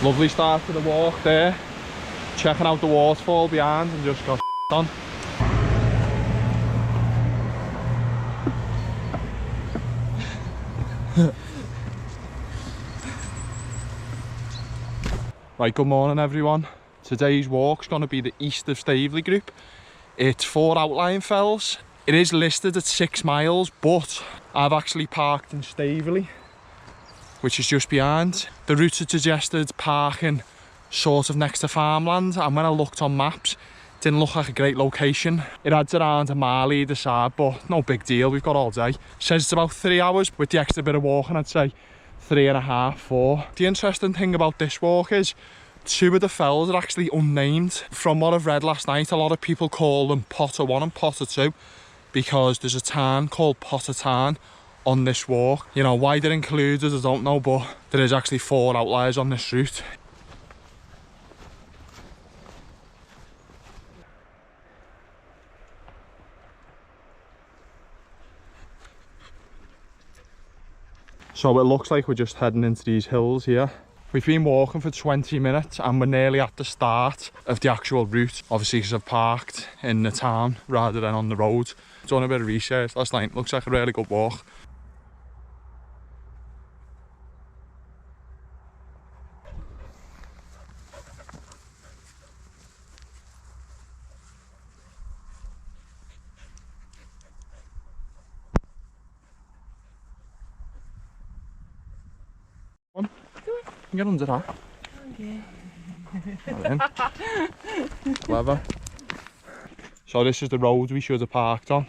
Lovely start to the walk there. Checking out the waterfall behind and just got on. Right, good morning everyone. Today's walk's going to be the East of Staveley Group. It's for Outlying Fells. It is listed at 6 miles, but I've actually parked in Staveley, which is just behind. The route suggested parking sort of next to farmland, and when I looked on maps, it didn't look like a great location. It adds around a mile either side, but no big deal, we've got all day. Says it's about 3 hours, with the extra bit of walking I'd say 3.5, 4. The interesting thing about this walk is 2 of the fells are actually unnamed. From what I've read last night, a lot of people call them Potter 1 and Potter 2 because there's a tarn called Potter Tarn on this walk. You know, why they're included I don't know, but there is actually 4 outliers on this route. So it looks like we're just heading into these hills here. We've been walking for 20 minutes and we're nearly at the start of the actual route. Obviously because I've parked in the town rather than on the road. Done a bit of research last night, looks like a really good walk. Get under that. Okay. Clever. So this is the road we should have parked on.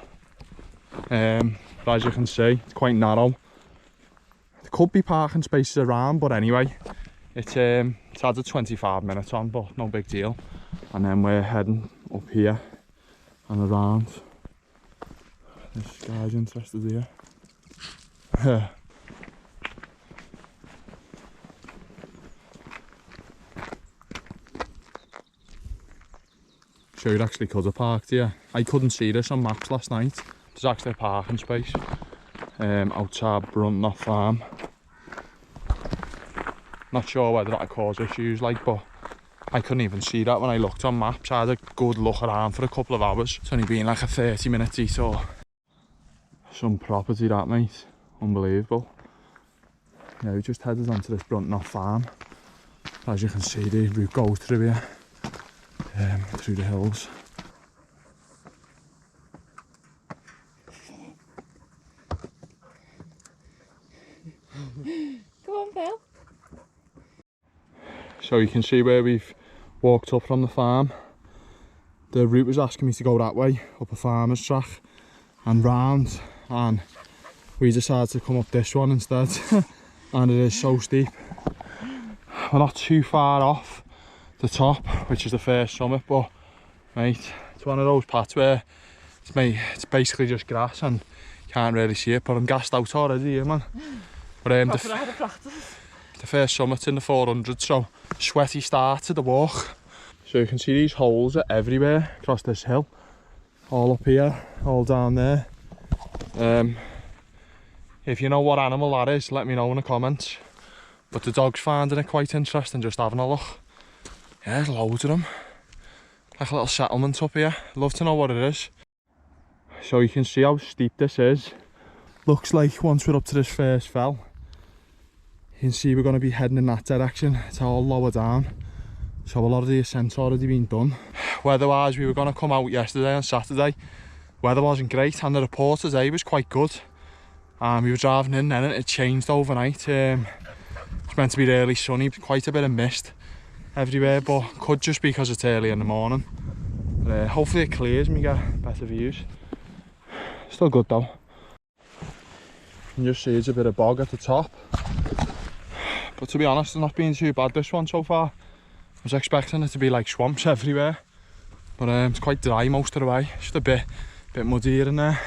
But as you can see, it's quite narrow. There could be parking spaces around, but anyway, it's added 25 minutes on, but no big deal. And then we're heading up here and around. This guy's interested here. So it actually could have parked here. I couldn't see this on maps last night. There's actually a parking space outside Brunt Knott farm. Not sure whether that'll cause issues like, but I couldn't even see that when I looked on maps. I had a good look around for a couple of hours. It's only been like a 30-minute detour. Some property that, mate. Unbelievable. Yeah, we just headed onto this Brunt Knott farm. As you can see, the route goes through here. Through the hills. Come on, Phil. So you can see where we've walked up from the farm. The route was asking me to go that way, up a farmer's track and round, and we decided to come up this one instead. And it is so steep. We're not too far off the top, which is the first summit, but mate, it's one of those paths where it's basically just grass and you can't really see it, but I'm gassed out already here, man. But the first summit's in the 400, so sweaty start to the walk. So you can see these holes are everywhere across this hill, all up here, all down there. If you know what animal that is, let me know in the comments. But the dog's finding it quite interesting, just having a look. Yeah, there's loads of them. Like a little settlement up here. Love to know what it is. So you can see how steep this is. Looks like once we're up to this first fell, you can see we're going to be heading in that direction. It's all lower down. So a lot of the ascent's already been done. Weather-wise, we were going to come out yesterday on Saturday. Weather wasn't great, and the report today was quite good. We were driving in then and it changed overnight. It's meant to be really sunny, quite a bit of mist everywhere, but could just be because it's early in the morning. But hopefully it clears and we get better views. Still good though. You can just see it's a bit of bog at the top. But to be honest, it's not been too bad this one so far. I was expecting it to be like swamps everywhere, but it's quite dry most of the way. Just a bit muddy here and there.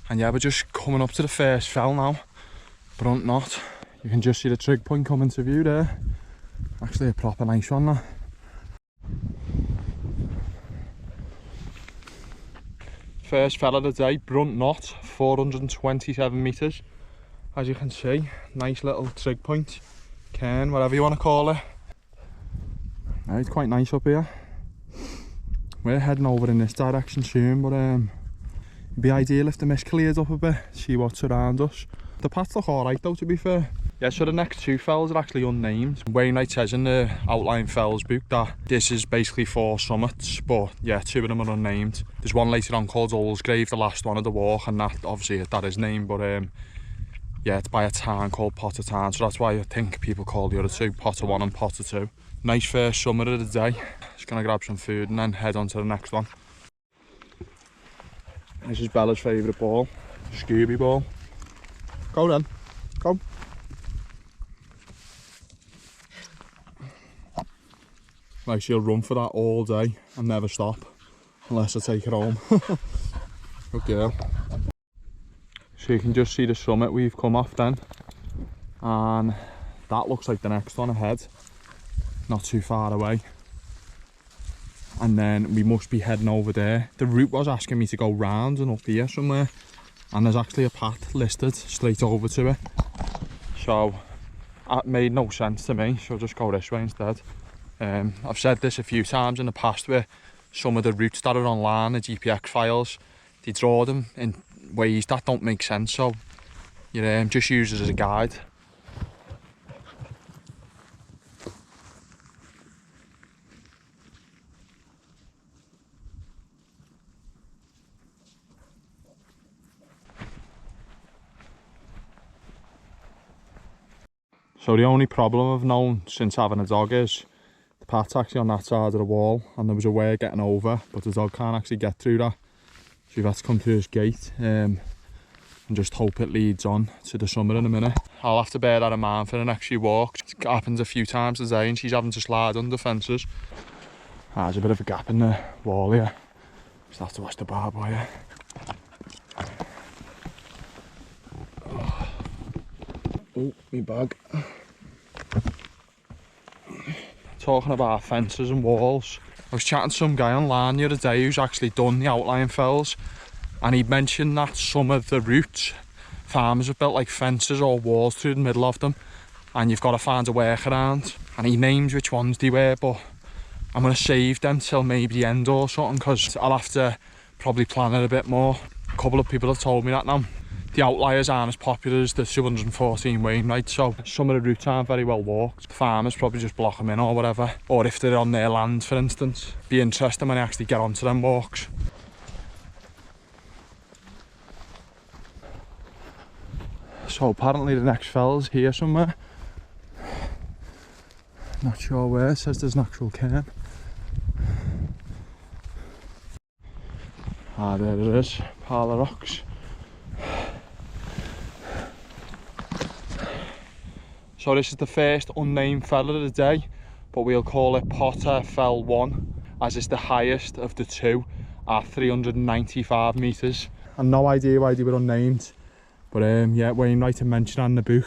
And yeah, we're just coming up to the first fell now, Brunt Knott. You can just see the trig point coming to view there. Actually a proper nice one there. First fell of the day, Brunt Knott, 427 metres. As you can see, nice little trig point, cairn, whatever you want to call it. Yeah, it's quite nice up here. We're heading over in this direction soon, but it'd be ideal if the mist cleared up a bit, see what's around us. The paths look alright though, to be fair. Yeah, so the next two fells are actually unnamed. Wainwright says in the Outlying Fells book that this is basically 4 summits, but yeah, 2 of them are unnamed. There's one later on called Ulgraves, the last one of the walk, and that obviously that is named, but yeah, it's by a town called Potter Town, so that's why I think people call the other two Potter 1 and Potter 2. Nice first summit of the day. Just gonna grab some food and then head on to the next one. This is Bella's favourite ball, Scooby ball. Go then, go. Like, she'll run for that all day and never stop, unless I take her home. Good girl. So you can just see the summit we've come off then, and that looks like the next one ahead, not too far away. And then we must be heading over there. The route was asking me to go round and up here somewhere, and there's actually a path listed straight over to it. So that made no sense to me, so I'll just go this way instead. I've said this a few times in the past where some of the routes that are online, the GPX files, they draw them in ways that don't make sense, so you just use it as a guide. So the only problem I've known since having a dog is the path's actually on that side of the wall, and there was a way of getting over, but the dog can't actually get through that. So we've had to come through this gate and just hope it leads on to the summit in a minute. I'll have to bear that in mind for the next few walks. It happens a few times a day and she's having to slide under fences. There's a bit of a gap in the wall here. Just have to watch the barbed wire. Oh, my bag. Talking about fences and walls, I was chatting to some guy online the other day who's actually done the Outlying Fells, and he mentioned that some of the routes farmers have built like fences or walls through the middle of them, and you've got to find a workaround. And he names which ones they were, but I'm going to save them till maybe the end or something, because I'll have to probably plan it a bit more. A couple of people have told me that now. The outliers aren't as popular as the 214 Wainwright, so some of the routes aren't very well walked. The farmers probably just block them in or whatever, or if they're on their land, for instance. Be interesting when I actually get onto them walks. So apparently the next fell's here somewhere. Not sure where. It says there's an actual cairn. Ah, there it is, pile of rocks. So this is the first unnamed fell of the day, but we'll call it Potter Fell 1, as it's the highest of the two at 395 metres. And no idea why they were unnamed, but yeah, Wainwright mentioned in the book.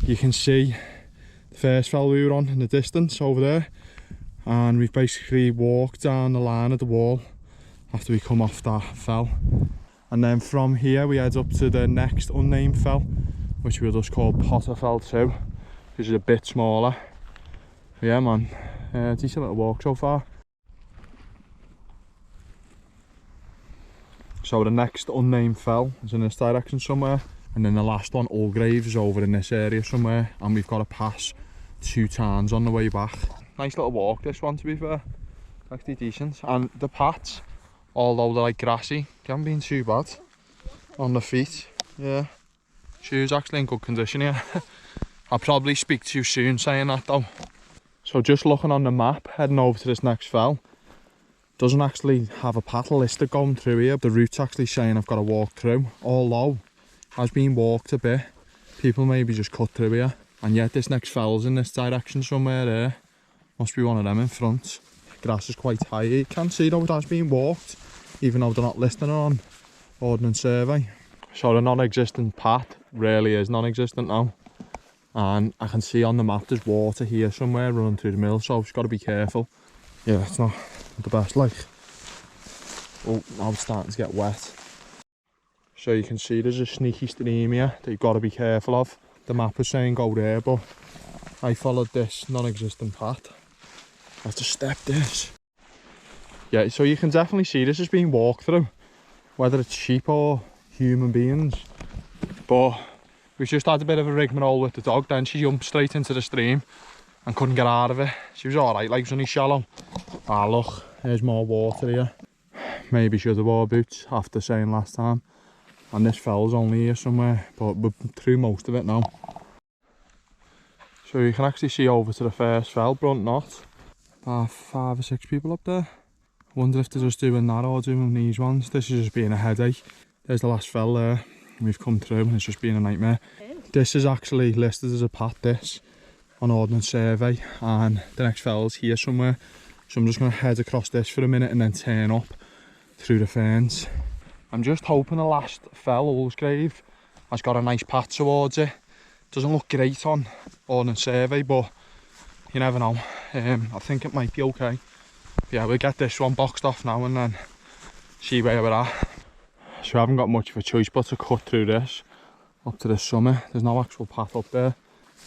You can see the first fell we were on in the distance over there, and we've basically walked down the line of the wall after we come off that fell. And then from here we head up to the next unnamed fell, which we'll just call Potter Fell 2, which is a bit smaller. But yeah man, decent little walk so far. So the next unnamed fell is in this direction somewhere, and then the last one, Ulgraves, is over in this area somewhere, and we've got to pass 2 towns on the way back. Nice little walk this one, to be fair. Actually decent. And the paths, although they're like grassy, they haven't been too bad on the feet. Yeah, shoes actually in good condition here. I'll probably speak too soon saying that though. So just looking on the map, heading over to this next fell, doesn't actually have a path listed going through here. The route's actually saying I've got to walk through, although has been walked a bit. People maybe just cut through here. And yet this next fell's in this direction somewhere there. Must be one of them in front. Grass is quite high. You can see though it has been walked, even though they're not listing it on Ordnance Survey. So the non-existent path really is non-existent now. And I can see on the map there's water here somewhere running through the mill, so I've just got to be careful. Yeah, it's not the best, like. Oh, now it's starting to get wet. So you can see there's a sneaky stream here that you've got to be careful of. The map was saying go there, but I followed this non-existent path. have to step this. Yeah, so you can definitely see this has been walked through, whether it's sheep or human beings. But we've just had a bit of a rigmarole with the dog, then she jumped straight into the stream and couldn't get out of it. She was alright, like, it was only shallow. Ah, look, there's more water here. Maybe should have wore boots after saying last time. And this fell's only here somewhere, but we're through most of it now. So you can actually see over to the first fell, Brunt Knott. About 5 or 6 people up there. I wonder if they're just doing that or doing these ones. This is just being a headache. There's the last fell there. We've come through and it's just been a nightmare. This is actually listed as a pat, this, on Ordnance Survey, and the next fell's here somewhere. So I'm just going to head across this for a minute and then turn up through the ferns. I'm just hoping the last fell, Ulgraves, has got a nice path towards it. Doesn't look great on Ordnance Survey, but you never know. I think it might be okay. Yeah, we'll get this one boxed off now and then see where we're at. So I haven't got much of a choice but to cut through this up to the summit. There's no actual path up there.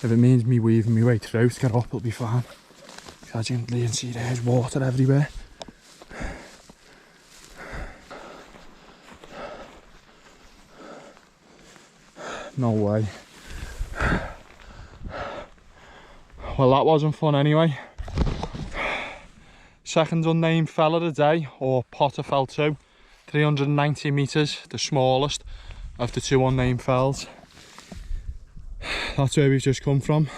If it means me weaving my way through to get up, it'll be fine. As you can see, there's water everywhere. No way. Well, that wasn't fun anyway. Second unnamed fell of the day, or Potter Fell 2. 390 metres, the smallest of the 2 unnamed fells. That's where we've just come from.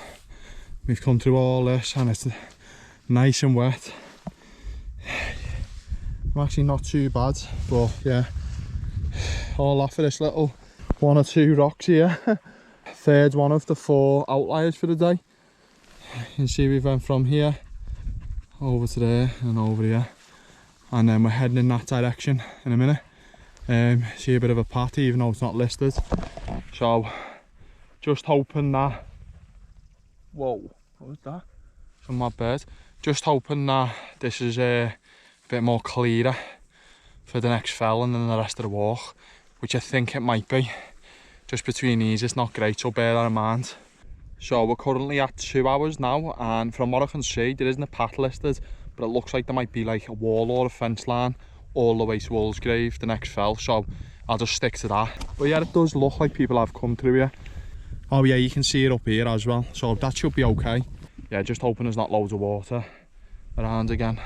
We've come through all this and it's nice and wet. I'm actually not too bad, but yeah, all off for this little 1 or 2 rocks here. Third one of the 4 outliers for the day. You can see we went from here over to there and over here, and then we're heading in that direction in a minute. See a bit of a path even though it's not listed, so just hoping that, whoa, what was that? Some mad bird. Just hoping that this is a bit more clearer for the next fell and then the rest of the walk, which I think it might be. Just between these it's not great, so bear that in mind. So we're currently at 2 hours now, and from what I can see there isn't a path listed, but it looks like there might be like a wall or a fence line all the way to Ulgraves, the next fell, so I'll just stick to that. But yeah, it does look like people have come through here. Oh yeah, you can see it up here as well, so that should be okay. Yeah, just hoping there's not loads of water around again.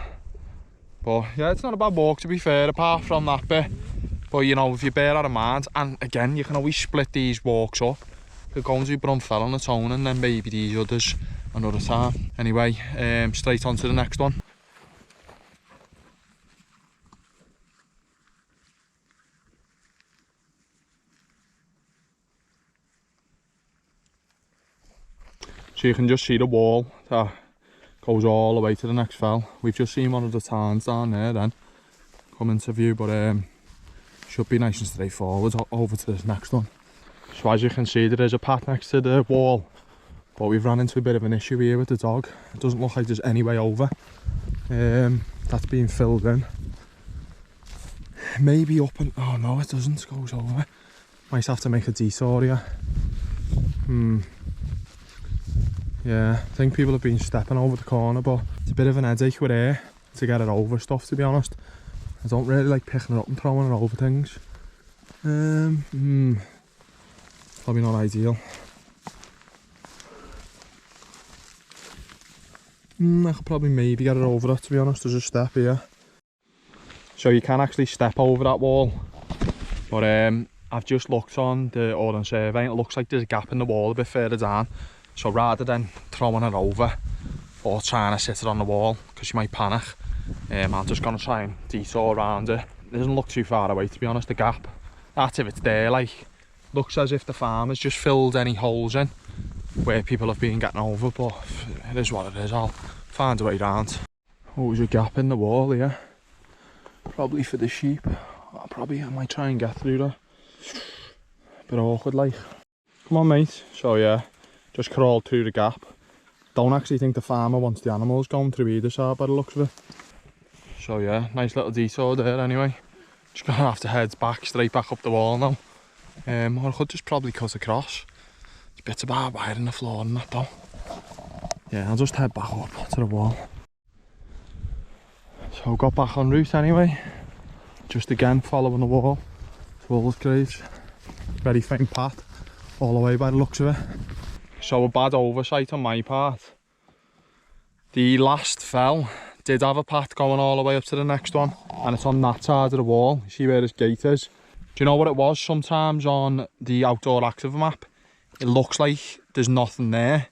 But yeah, it's not a bad walk to be fair, apart from that bit. But you know, if you bear that in mind, and again, you can always split these walks up. Could go and do Brunt Fell on its own and then maybe these others another time. Anyway, straight on to the next one. So you can just see the wall that goes all the way to the next fell. We've just seen one of the tarns down there then come into view, but should be nice and straightforward over to this next one. So as you can see, there is a path next to the wall, but we've run into a bit of an issue here with the dog. It doesn't look like there's any way over. That's being filled in. Maybe up and, oh no, it doesn't, it goes over. Might have to make a detour here. Yeah, I think people have been stepping over the corner, but it's a bit of an headache with air to get it over stuff, to be honest. I don't really like picking it up and throwing it over things. Probably not ideal. I could probably maybe get it over it, to be honest. There's a step here. So you can actually step over that wall. But I've just looked on the Ordnance Survey and it looks like there's a gap in the wall a bit further down. So rather than throwing it over or trying to sit it on the wall, because you might panic, I'm just going to try and detour around it. It doesn't look too far away, to be honest, the gap. That's if it's there, like. Looks as if the farmer's just filled any holes in where people have been getting over, but it is what it is. I'll find a way round. Oh, there's a gap in the wall here. Probably for the sheep. I might try and get through that. Bit awkward like. Come on mate. So yeah, just crawled through the gap. Don't actually think the farmer wants the animals going through either side by the looks of it. So yeah, nice little detour there anyway. Just gonna have to head back, straight back up the wall now. Or I could just probably cut across. There's bits of barbed wire in the floor and that though. Yeah, I'll just head back up to the wall. So got back en route anyway. Just again following the wall to Ulgraves. Very faint path all the way by the looks of it. So a bad oversight on my part. The last fell did have a path going all the way up to the next one, and it's on that side of the wall. You see where this gate is? Do you know what it was? Sometimes on the outdoor active map, it looks like there's nothing there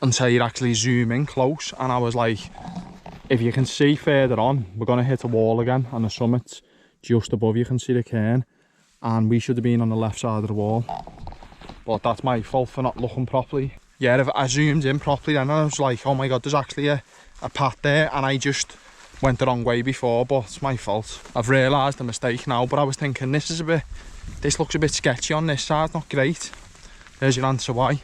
until you actually zoom in close, and I was like, if you can see further on, we're going to hit a wall again on the summit. Just above you can see the cairn, and we should have been on the left side of the wall. But that's my fault for not looking properly. Yeah, if I zoomed in properly then I was like, oh my god, there's actually a path there, and I just went the wrong way before, but it's my fault. I've realised the mistake now, but I was thinking this looks a bit sketchy on this side, not great. There's your answer why.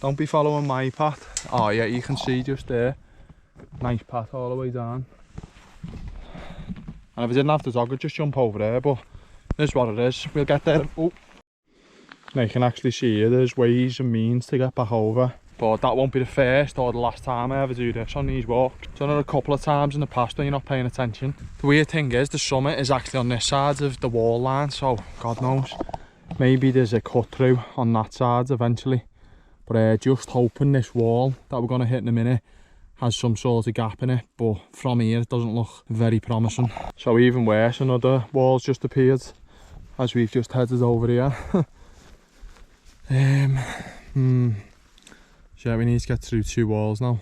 Don't be following my path. Oh yeah, you can see just there. Nice path all the way down. And if I didn't have the dog, I'd just jump over there, but this is what it is. We'll get there. Oh. Now you can actually see here, there's ways and means to get back over. But that won't be the first or the last time I ever do this on these walks. I've done it a couple of times in the past when you're not paying attention. The weird thing is, the summit is actually on this side of the wall line, so God knows. Maybe there's a cut through on that side eventually. But just hoping this wall that we're going to hit in a minute has some sort of gap in it, but from here it doesn't look very promising. So even worse, another wall's just appeared as we've just headed over here. So yeah, we need to get through 2 walls now.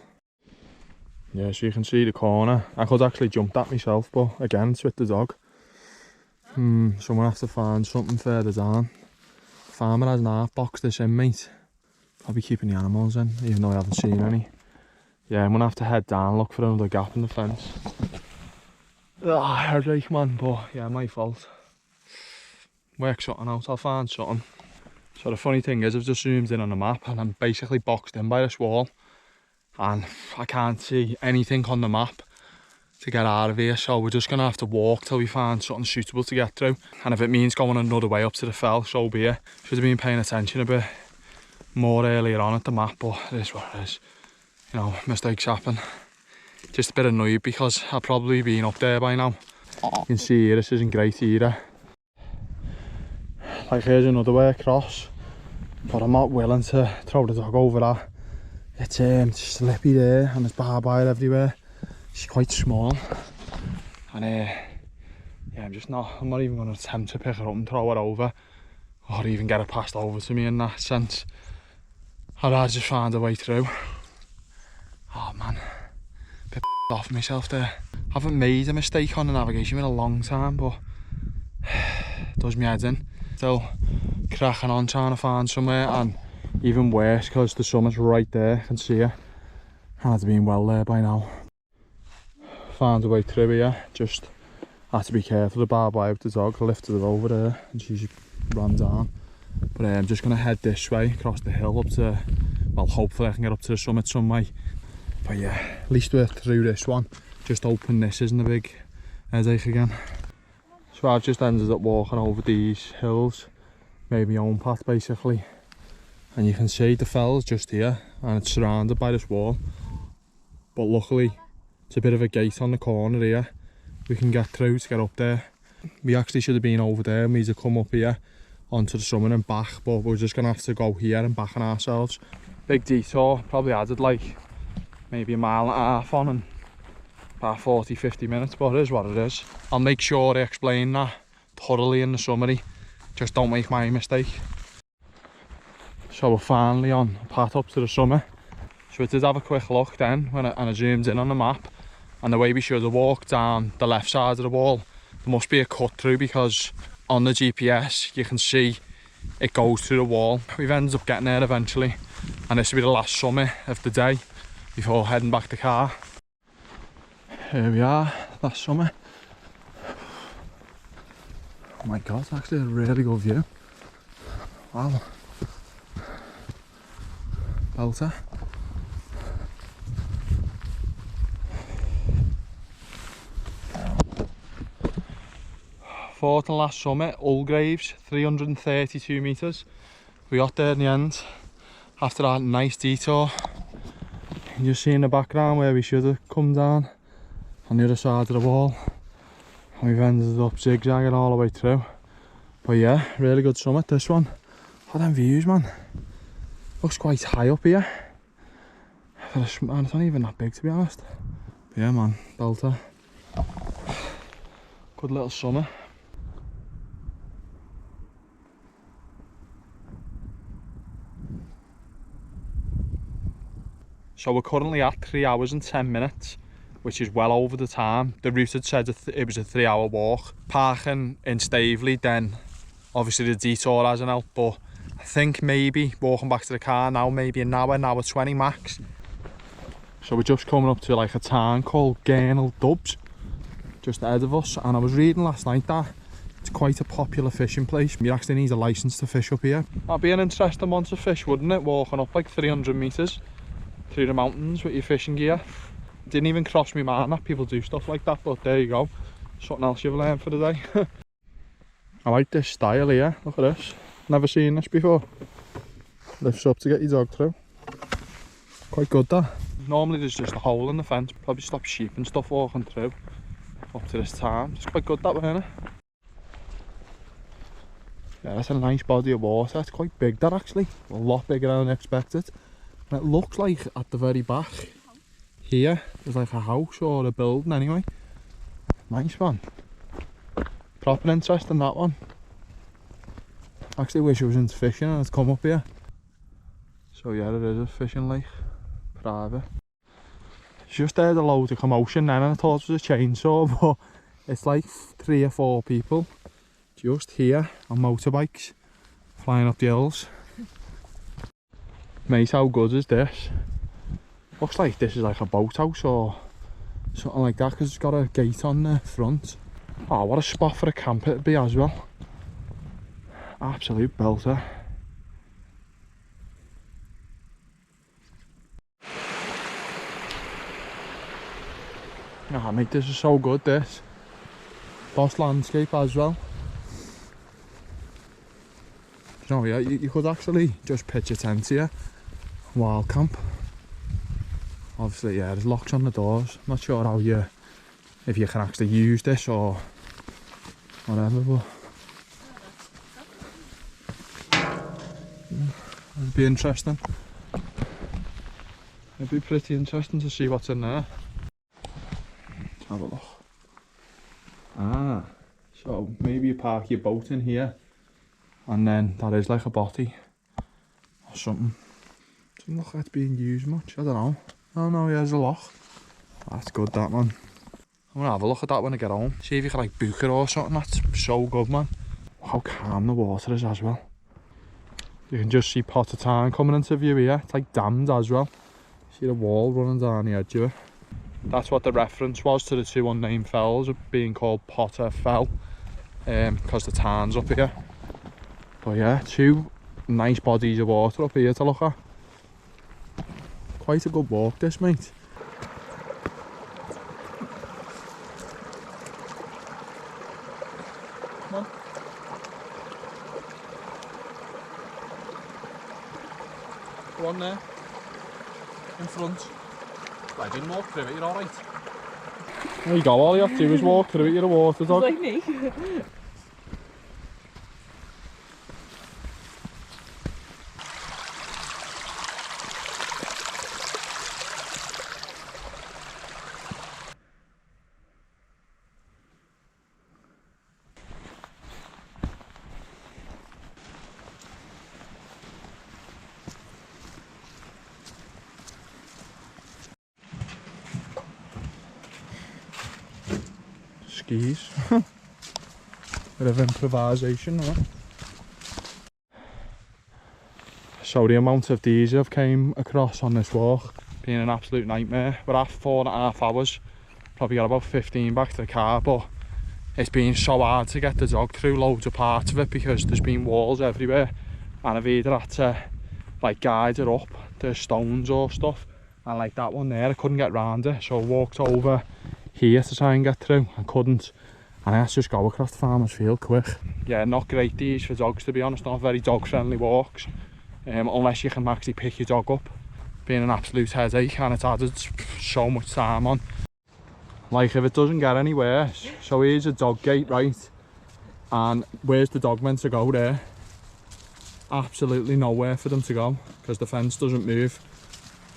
Yeah, so you can see the corner. I could actually jump that myself, but again, it's with the dog. So I'm gonna have to find something further down. Farmer hasn't half boxed this in, mate. I'll be keeping the animals in, even though I haven't seen any. Yeah, I'm gonna have to head down, look for another gap in the fence. Headache, man, but yeah, my fault. Work something out, I'll find something. So the funny thing is, I've just zoomed in on the map and I'm basically boxed in by this wall, and I can't see anything on the map to get out of here, so we're just gonna have to walk till we find something suitable to get through. And if it means going another way up to the fell, so be it. Should have been paying attention a bit more earlier on at the map, but it is what it is. You know, mistakes happen. Just a bit annoyed because I've probably been up there by now. You can see here, this isn't great either. Like, here's another way across, but I'm not willing to throw the dog over that. It's slippy there and there's barbed wire everywhere. She's quite small, and yeah, I'm not even going to attempt to pick her up and throw her over, or even get her passed over to me in that sense. I'd rather just find a way through. Oh man, a bit off myself there. I haven't made a mistake on the navigation in a long time, but it does me head in. Still cracking on trying to find somewhere, and even worse because the summit's right there, I can see it. Had to be well there by now. Found a way through here, just had to be careful. The barbed wire with the dog, I lifted her over there and she just ran down. But I'm just going to head this way across the hill up to, well, hopefully I can get up to the summit some way. But yeah, at least we're through this one. Just hoping this isn't a big headache again. So I've just ended up walking over these hills, made my own path basically. And you can see the fell's just here and it's surrounded by this wall. But luckily, it's a bit of a gate on the corner here. We can get through to get up there. We actually should have been over there and we had to come up here onto the summit and back, but we're just going to have to go here and back on ourselves. Big detour, probably added like maybe 1.5 miles on and about 40-50 minutes, but it is what it is. I'll make sure I explain that thoroughly in the summary, just don't make my mistake. So we're finally on a path up to the summit. So we did have a quick look then when I zoomed in on the map, and the way we should have walked down the left side of the wall, there must be a cut through because on the GPS you can see it goes through the wall. We've ended up getting there eventually, and this will be the last summit of the day before heading back to the car. Here we are, last summit. Oh my god, it's actually a really good view. Wow. Belter. Fourth and last summit, Ulgraves, 332 metres. We got there in the end after that nice detour. You can just see in the background where we should have come down on the other side of the wall, and we've ended up zigzagging all the way through. But yeah, really good summit this one. Look at them views, man. Looks quite high up here. And it's not even that big, to be honest. But yeah, man, belter. Good little summit. So we're currently at 3 hours and 10 minutes, which is well over the time. The route had said it was a 3-hour walk. Parking in Staveley, then obviously the detour hasn't helped, but I think maybe walking back to the car now, maybe an hour 20 max. So we're just coming up to like a town called Gurnall Dubs, just ahead of us, and I was reading last night that it's quite a popular fishing place. You actually need a licence to fish up here. That'd be an interesting one to fish, wouldn't it? Walking up like 300 metres through the mountains with your fishing gear. Didn't even cross my mind that people do stuff like that, but there you go. Something else you've learned for the day. I like this style here, look at this. Never seen this before. Lifts up to get your dog through. Quite good that. Normally there's just a hole in the fence, probably stop sheep and stuff walking through up to this time. It's quite good that way, isn't it? Yeah, that's a nice body of water. It's quite big that actually, a lot bigger than I expected. And it looks like at the very back here there's like a house or a building anyway. Nice one. Proper interesting that one. Actually wish I was into fishing and I'd come up here. So yeah, it is a fishing lake. Private. Just heard a load of commotion then and I thought it was a chainsaw, but it's like 3 or 4 people just here on motorbikes flying up the hills. Mate, how good is this? Looks like this is like a boathouse or something like that because it's got a gate on the front. Oh, what a spot for a camp it'd be as well. Absolute belter. Oh mate, this is so good, this. Boss landscape as well. You know, yeah, you could actually just pitch a tent here. Wild camp. Obviously, yeah, there's locks on the doors. I'm not sure how if you can actually use this or whatever, but it'd be interesting. It'd be pretty interesting to see what's in there. Let's have a look. Ah, so maybe you park your boat in here and then that is like a botty or something. Doesn't look like it's being used much, I don't know. Oh no, yeah, there's a lock. That's good, that, man. I'm gonna have a look at that when I get home. See if you can like book it or something. That's so good, man. How calm the water is as well. You can just see Potter Tarn coming into view here. It's like dammed as well. See the wall running down the edge of it. That's what the reference was to the 2 unnamed fells being called Potter Fell, because the Tarn's up here. But yeah, 2 nice bodies of water up here to look at. Quite a good walk this, mate. Come on. Go on there. In front. I didn't walk through it, you're alright. There you go, all you have to do is walk through it, you're a water dog. Like me. Skis. Bit of improvisation, right? So the amount of diesel I've came across on this walk being an absolute nightmare. We're at 4.5 hours. Probably got about 15 back to the car, but it's been so hard to get the dog through loads of parts of it because there's been walls everywhere and I've either had to like guide it up to stones or stuff, and like that one there I couldn't get round it, so I walked over here to try and get through and couldn't, and I had to just go across the farmer's field quick. Yeah, not great these for dogs, to be honest. Not very dog friendly walks, unless you can actually pick your dog up. Being an absolute headache, and it's added so much time on. Like if it doesn't get any worse. So here's a dog gate, right? And where's the dog meant to go there? Absolutely nowhere for them to go because the fence doesn't move.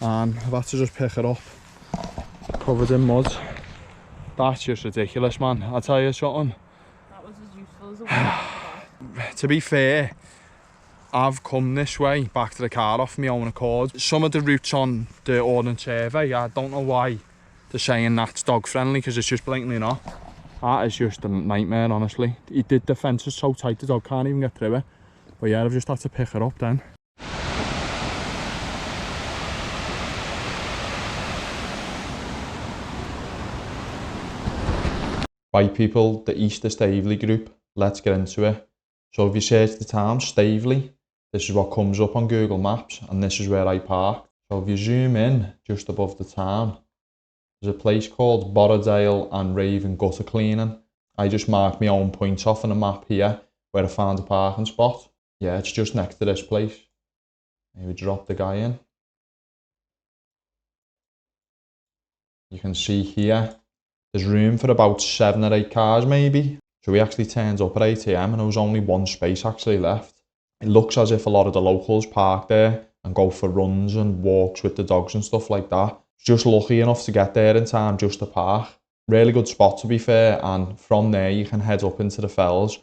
And I've had to just pick it up, covered in mud. That's just ridiculous, man. I'll tell you something. That was as useful as a week. To be fair, I've come this way back to the car off my own accord. Some of the routes on the Ordnance Survey, I don't know why they're saying that's dog friendly because it's just blatantly not. That is just a nightmare, honestly. The fence is so tight the dog can't even get through it. But yeah, I've just had to pick it up then. Right people, the East of Staveley Group, let's get into it. So if you search the town, Staveley, this is what comes up on Google Maps and this is where I parked. So if you zoom in just above the town, there's a place called Borrowdale and Raven Gutter Cleaning. I just marked my own points off on a map here where I found a parking spot. Yeah, it's just next to this place. Maybe drop the guy in. You can see here, there's room for about 7 or 8 cars maybe. So we actually turned up at 8 AM and there was only one space actually left. It looks as if a lot of the locals park there and go for runs and walks with the dogs and stuff like that. Just lucky enough to get there in time just to park. Really good spot to be fair, and from there you can head up into the fells.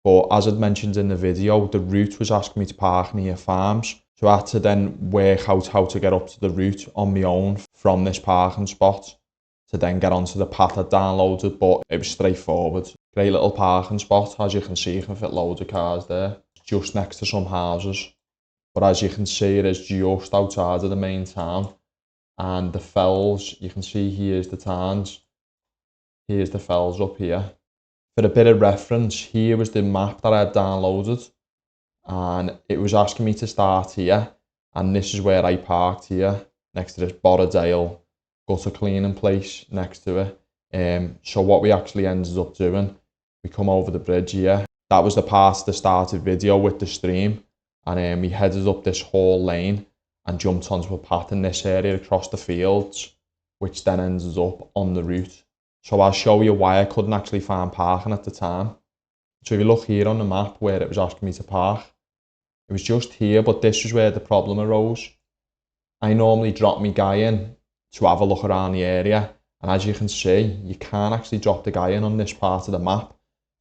But as I'd mentioned in the video, the route was asking me to park near farms. So I had to then work out how to get up to the route on my own from this parking spot to then get onto the path I'd downloaded, but it was straightforward. Great little parking spot, as you can see, you can fit loads of cars there. Just next to some houses. But as you can see, it is just outside of the main town. And the fells, you can see here's the towns. Here's the fells up here. For a bit of reference, here was the map that I had downloaded. And it was asking me to start here. And this is where I parked here, next to this Borrowdale gutter cleaning place next to it. So what we actually ended up doing, we come over the bridge here. That was the part of the started video with the stream. And we headed up this whole lane and jumped onto a path in this area across the fields, which then ended up on the route. So I'll show you why I couldn't actually find parking at the time. So if you look here on the map where it was asking me to park, it was just here, but this is where the problem arose. I normally drop my guy in to have a look around the area, and as you can see, you can't actually drop the guy in on this part of the map.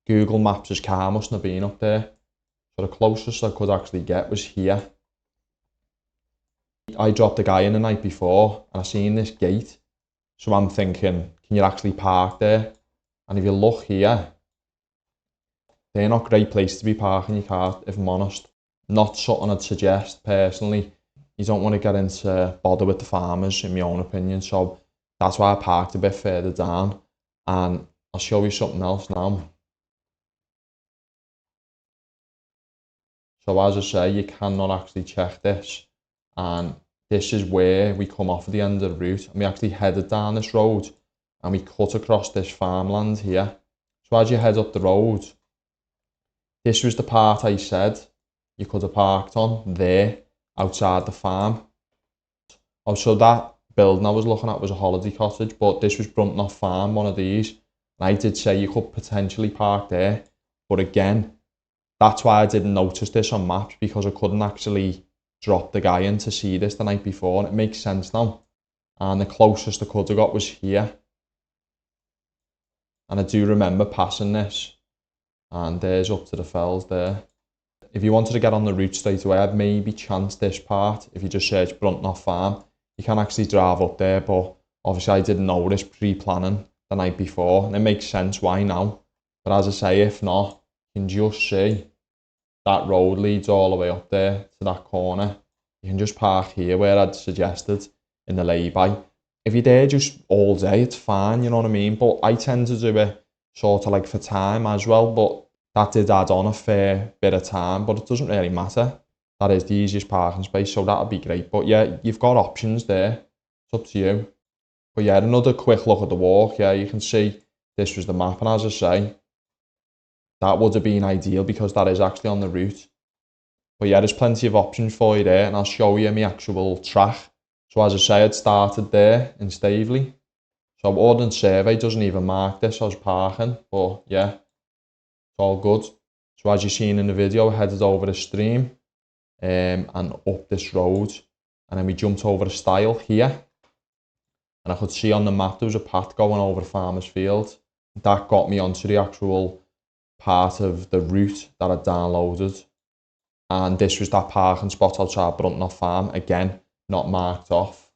Google Maps' car mustn't have been up there. So the closest I could actually get was here. I dropped the guy in the night before and I seen this gate. So I'm thinking, can you actually park there? And if you look here, they're not great places to be parking your car, if I'm honest. Not something I'd suggest personally. You don't want to get into bother with the farmers, in my own opinion. So that's why I parked a bit further down. And I'll show you something else now. So as I say, you cannot actually check this. And this is where we come off at the end of the route. And we actually headed down this road and we cut across this farmland here. So as you head up the road, this was the part I said you could have parked on there outside the farm. Oh, so that building I was looking at was a holiday cottage, but this was Brunt Knott farm, one of these. And I did say you could potentially park there. But again, that's why I didn't notice this on maps, because I couldn't actually drop the guy in to see this the night before, and it makes sense now. And the closest I could have got was here. And I do remember passing this, and there's up to the fells there. If you wanted to get on the route straight away, I'd maybe chance this part. If you just search Brunt Knott farm, you can actually drive up there, but obviously I didn't know this pre-planning the night before, and it makes sense why now. But as I say, if not, you can just see that road leads all the way up there to that corner. You can just park here where I'd suggested in the lay-by. If you're there just all day, it's fine, you know what I mean? But I tend to do it sort of like for time as well, but that did add on a fair bit of time, but it doesn't really matter. That is the easiest parking space, so that'd be great. But yeah, you've got options there. It's up to you. But yeah, another quick look at the walk. Yeah, you can see this was the map, and as I say, that would have been ideal because that is actually on the route. But yeah, there's plenty of options for you there, and I'll show you my actual track. So as I say, I'd started there in Staveley. So Ordnance Survey doesn't even mark this as parking, but yeah, it's all good. So as you've seen in the video, I headed over the stream and up this road, and then we jumped over a stile here, and I could see on the map there was a path going over a farmer's field. That got me onto the actual part of the route that I downloaded, and this was that parking spot outside Brunt Knott farm, again not marked off.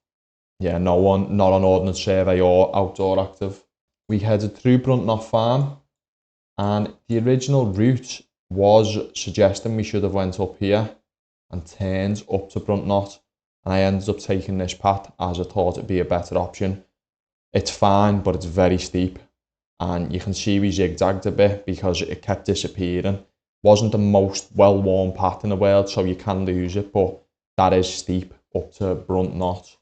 Yeah, not on Ordnance Survey or Outdoor Active. We headed through Brunt Knott farm, and the original route was suggesting we should have went up here and turned up to Brunt Knott, and I ended up taking this path as I thought it'd be a better option. It's fine, but it's very steep, and you can see we zigzagged a bit because it kept disappearing. Wasn't the most well-worn path in the world, so you can lose it, but that is steep up to Brunt Knott.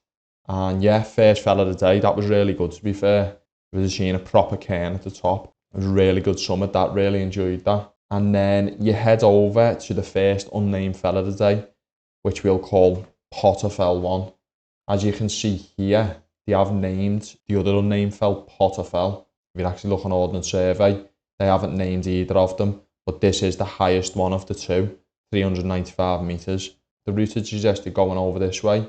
And yeah, first fell of the day, that was really good to be fair. We were seeing a proper cairn at the top. It was a really good summit, that, really enjoyed that. And then you head over to the first unnamed fell of the day, which we'll call Potter Fell 1. As you can see here, they have named the other unnamed fell Potter Fell. If you actually look on Ordnance Survey, they haven't named either of them, but this is the highest one of the two, 395 metres. The route had suggested going over this way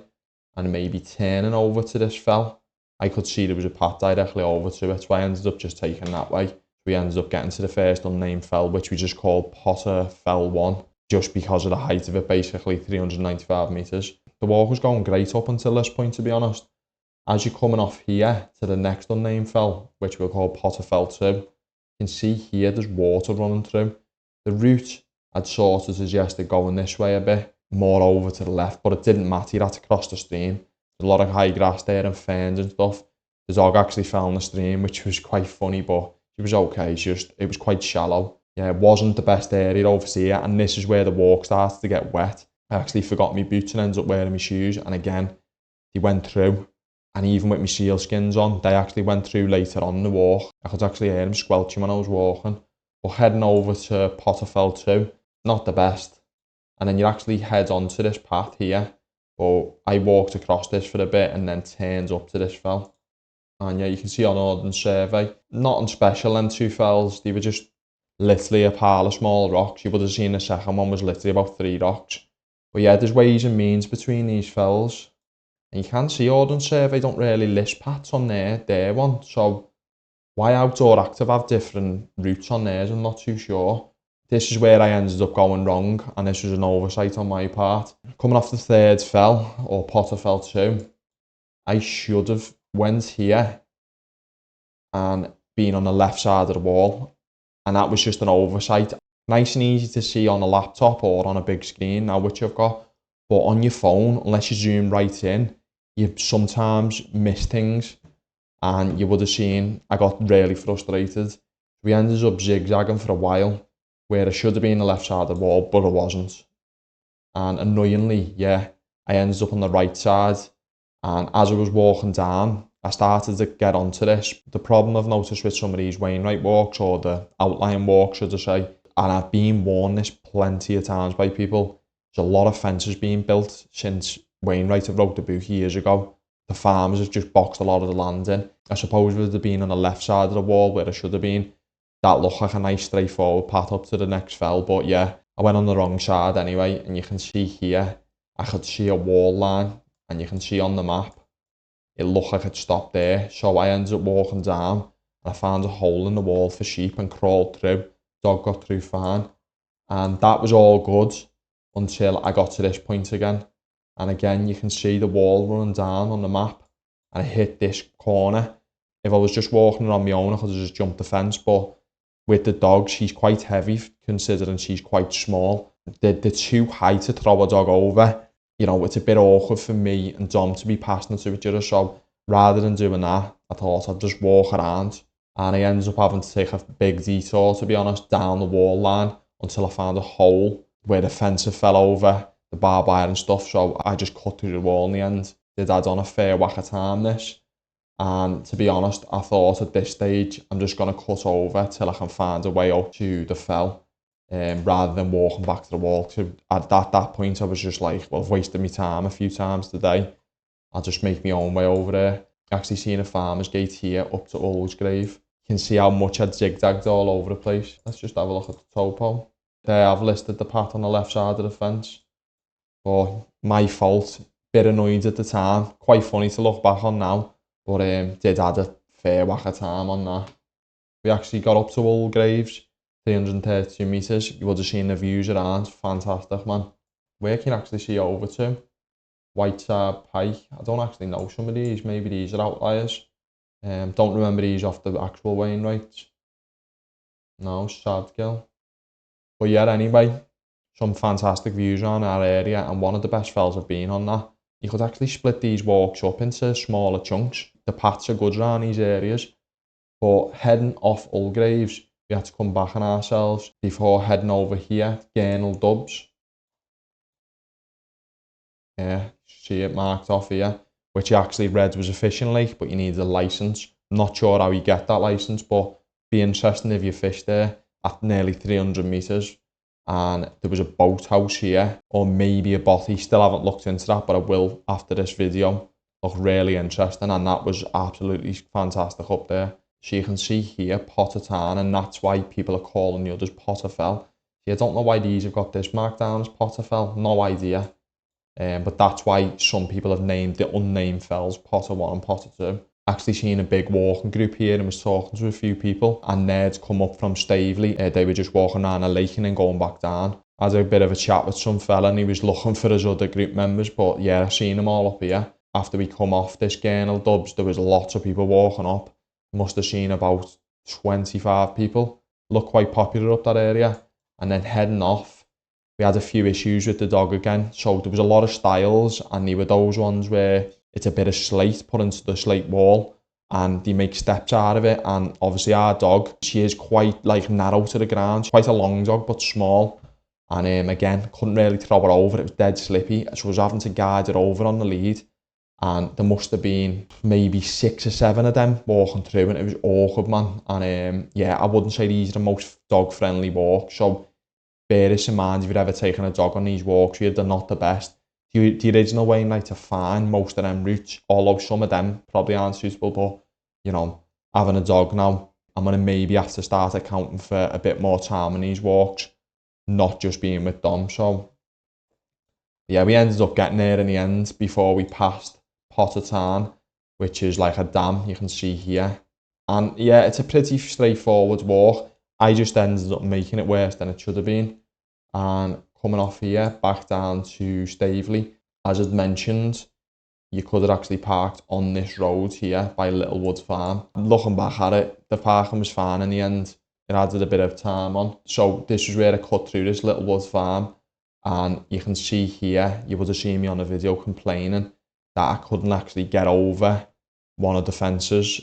and maybe turning over to this fell. I could see there was a path directly over to it, so I ended up just taking that way. We ended up getting to the first unnamed fell, which we just called Potter Fell 1, just because of the height of it, basically 395 metres. The walk was going great up until this point, to be honest. As you're coming off here to the next unnamed fell, which we'll call Potter Fell 2, you can see here there's water running through. The route had sort of suggested going this way a bit, more over to the left, but it didn't matter, you had to cross the stream. There's a lot of high grass there and ferns and stuff. The dog actually fell in the stream, which was quite funny, but it was okay, it was quite shallow. Yeah, it wasn't the best area over here, and this is where the walk started to get wet. I actually forgot my boots and ended up wearing my shoes, and again, they went through. And even with my sealskins on, they actually went through later on in the walk. I could actually hear them squelching when I was walking. But heading over to Potter Fell 2, not the best. And then you actually head onto this path here. But I walked across this for a bit and then turned up to this fell. And yeah, you can see on Ordnance Survey, nothing special them two fells. They were just literally a pile of small rocks. You would have seen the second one was literally about 3 rocks. But yeah, there's ways and means between these fells. And you can see Ordnance Survey don't really list paths on their one. So why Outdoor Active have different routes on theirs, I'm not too sure. This is where I ended up going wrong, and this was an oversight on my part. Coming off the third fell, or Potter Fell 2, I should have went here and been on the left side of the wall, and that was just an oversight. Nice and easy to see on a laptop or on a big screen now, which I've got, but on your phone, unless you zoom right in, you sometimes miss things, and you would have seen I got really frustrated. We ended up zigzagging for a while, where I should have been on the left side of the wall, but I wasn't. And annoyingly, yeah, I ended up on the right side, and as I was walking down, I started to get onto this. The problem I've noticed with some of these Wainwright walks, or the outlying walks, should I say, and I've been warned this plenty of times by people, there's a lot of fences being built since Wainwright wrote the book years ago. The farmers have just boxed a lot of the land in. I suppose if it had been on the left side of the wall where I should have been, that looked like a nice straightforward path up to the next fell, but yeah, I went on the wrong side anyway, and you can see here, I could see a wall line, and you can see on the map, it looked like it stopped there, so I ended up walking down, and I found a hole in the wall for sheep and crawled through. Dog got through fine, and that was all good until I got to this point again. And again, you can see the wall running down on the map, and I hit this corner. If I was just walking on my own, I could have just jumped the fence, but with the dog, she's quite heavy, considering she's quite small. They're too high to throw a dog over. You know, it's a bit awkward for me and Dom to be passing to each other, so rather than doing that, I thought I'd just walk around. And I ended up having to take a big detour, to be honest, down the wall line until I found a hole where the fence had fell over, the barbed wire and stuff, so I just cut through the wall in the end. Did add on a fair whack of time, this. And to be honest, I thought at this stage, I'm just going to cut over till I can find a way up to the fell, rather than walking back to the wall. So at that point, I was just like, well, I've wasted my time a few times today. I'll just make my own way over there. Actually seen a farmer's gate here up to Ulgraves. You can see how much I'd zigzagged all over the place. Let's just have a look at the topo. There I've listed the path on the left side of the fence. But my fault, bit annoyed at the time. Quite funny to look back on now, but did add a fair whack of time on that. We actually got up to Ulgraves, 332 metres. You would have seen the views around, fantastic man. Where can you actually see over to? Whiteside Pike. I don't actually know some of these, maybe these are outliers. Don't remember these off the actual Wainwright. No, Sadgill. But yeah, anyway, some fantastic views around our area and one of the best fells I've been on that. You could actually split these walks up into smaller chunks. The paths are good around these areas. But heading off Ulgraves, we had to come back on ourselves before heading over here, Gernal Dubs. Yeah, see it marked off here, which you actually read was a fishing lake, but you needed a licence. I'm not sure how you get that licence, but be interesting if you fish there at nearly 300 metres. And there was a boathouse here, or maybe a bothy. Still haven't looked into that, but I will after this video. Looked really interesting, and that was absolutely fantastic up there. So you can see here, Potter Tarn, and that's why people are calling the others Potter Fell. See, I don't know why these have got this marked down as Potter Fell, no idea. But that's why some people have named the unnamed fells Potter 1 and Potter 2. Actually seen a big walking group here and was talking to a few people, and they'd come up from Staveley. They were just walking around a lake and then going back down. I had a bit of a chat with some fella and he was looking for his other group members, but yeah, I've seen them all up here. After we come off this Gernal Dubs, there was lots of people walking up. Must have seen about 25 people. Looked quite popular up that area. And then heading off, we had a few issues with the dog again. So there was a lot of styles, and they were those ones where it's a bit of slate put into the slate wall and they make steps out of it. And obviously our dog, she is quite like narrow to the ground. She's quite a long dog, but small. And again, couldn't really throw her over. It was dead slippy. So I was having to guide her over on the lead. And there must have been maybe 6 or 7 of them walking through, and it was awkward, man. And yeah, I wouldn't say these are the most dog-friendly walks. So bear this in mind if you're ever taking a dog on these walks. They're not the best. The original Wainwright are fine, most of them routes, although some of them probably aren't suitable. But, you know, having a dog now, I'm going to maybe have to start accounting for a bit more time on these walks, not just being with Dom. So, yeah, we ended up getting there in the end before we passed Potter Tarn, which is like a dam you can see here. And yeah, it's a pretty straightforward walk. I just ended up making it worse than it should have been. And coming off here, back down to Staveley, as I'd mentioned, you could have actually parked on this road here by Littlewood Farm. Looking back at it, the parking was fine in the end. It added a bit of time on. So this is where I cut through this Littlewood Farm. And you can see here, you would have seen me on the video complaining that I couldn't actually get over one of the fences.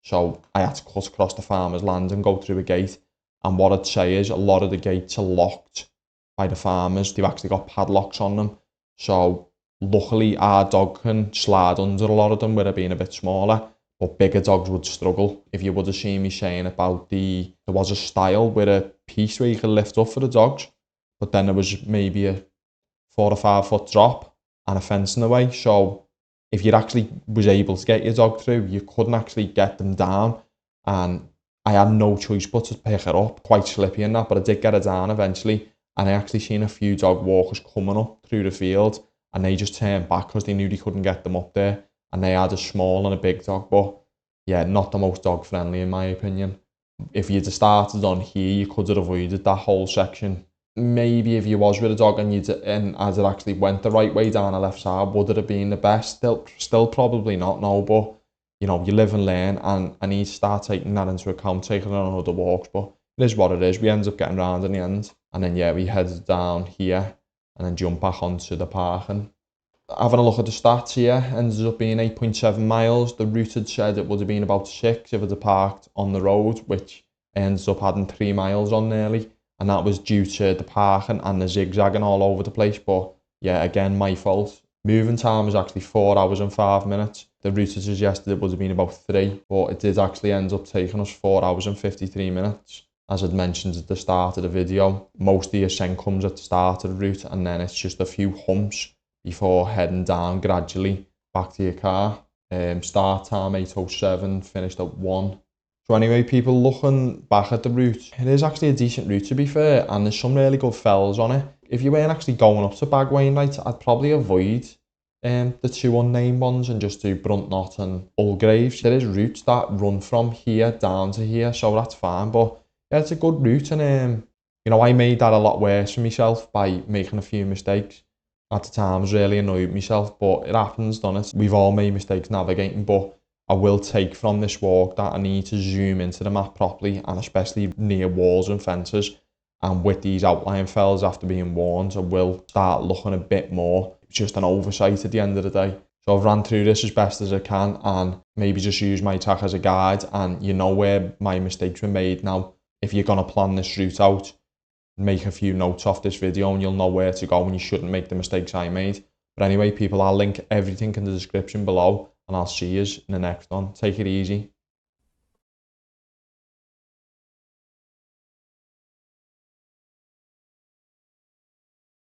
So I had to cut across the farmer's land and go through a gate. And what I'd say is a lot of the gates are locked by the farmers. They've actually got padlocks on them. So luckily our dog can slide under a lot of them with it being a bit smaller. But bigger dogs would struggle. If you would have seen me saying about there was a stile with a piece where you could lift up for the dogs. But then there was maybe a 4 or 5 foot drop and a fence in the way. So if you actually was able to get your dog through, you couldn't actually get them down. And I had no choice but to pick her up. Quite slippy in that, but I did get her down eventually. And I actually seen a few dog walkers coming up through the field, and they just turned back because they knew they couldn't get them up there. And they had a small and a big dog, but yeah, not the most dog friendly in my opinion. If you'd have started on here, you could have avoided that whole section. Maybe if you was with a dog and as it actually went the right way down the left side, would it have been the best? Still probably not, no, but you know, you live and learn, and I need to start taking that into account, taking on other walks, but it is what it is. We ended up getting round in the end, and then yeah, we headed down here and then jumped back onto the parking. Having a look at the stats here, ended up being 8.7 miles. The route had said it would have been about 6 if it had parked on the road, which ends up adding 3 miles on nearly. And that was due to the parking and the zigzagging all over the place. But yeah, again, my fault. Moving time was actually 4 hours and 5 minutes. The route had suggested it would have been about 3, but it did actually end up taking us 4 hours and 53 minutes. As I'd mentioned at the start of the video, most of the ascent comes at the start of the route, and then it's just a few humps before heading down gradually back to your car. Start time 8:07, finished at 1. So anyway, people, looking back at the route, it is actually a decent route to be fair, and there's some really good fells on it. If you weren't actually going up to Bag Wainwright, I'd probably avoid the 2 unnamed ones and just do Brunt Knott and Ulgraves. There is routes that run from here down to here, so that's fine, but yeah, it's a good route, and you know, I made that a lot worse for myself by making a few mistakes. At the time, I was really annoyed with myself, but it happens, doesn't it? We've all made mistakes navigating, but I will take from this walk that I need to zoom into the map properly, and especially near walls and fences. And with these outlying fells after being warned, I will start looking a bit more. It's just an oversight at the end of the day. So I've ran through this as best as I can, and maybe just use my attack as a guide, and you know where my mistakes were made now. If you're going to plan this route out, make a few notes off this video and you'll know where to go, and you shouldn't make the mistakes I made. But anyway, people, I'll link everything in the description below, and I'll see you in the next one. Take it easy.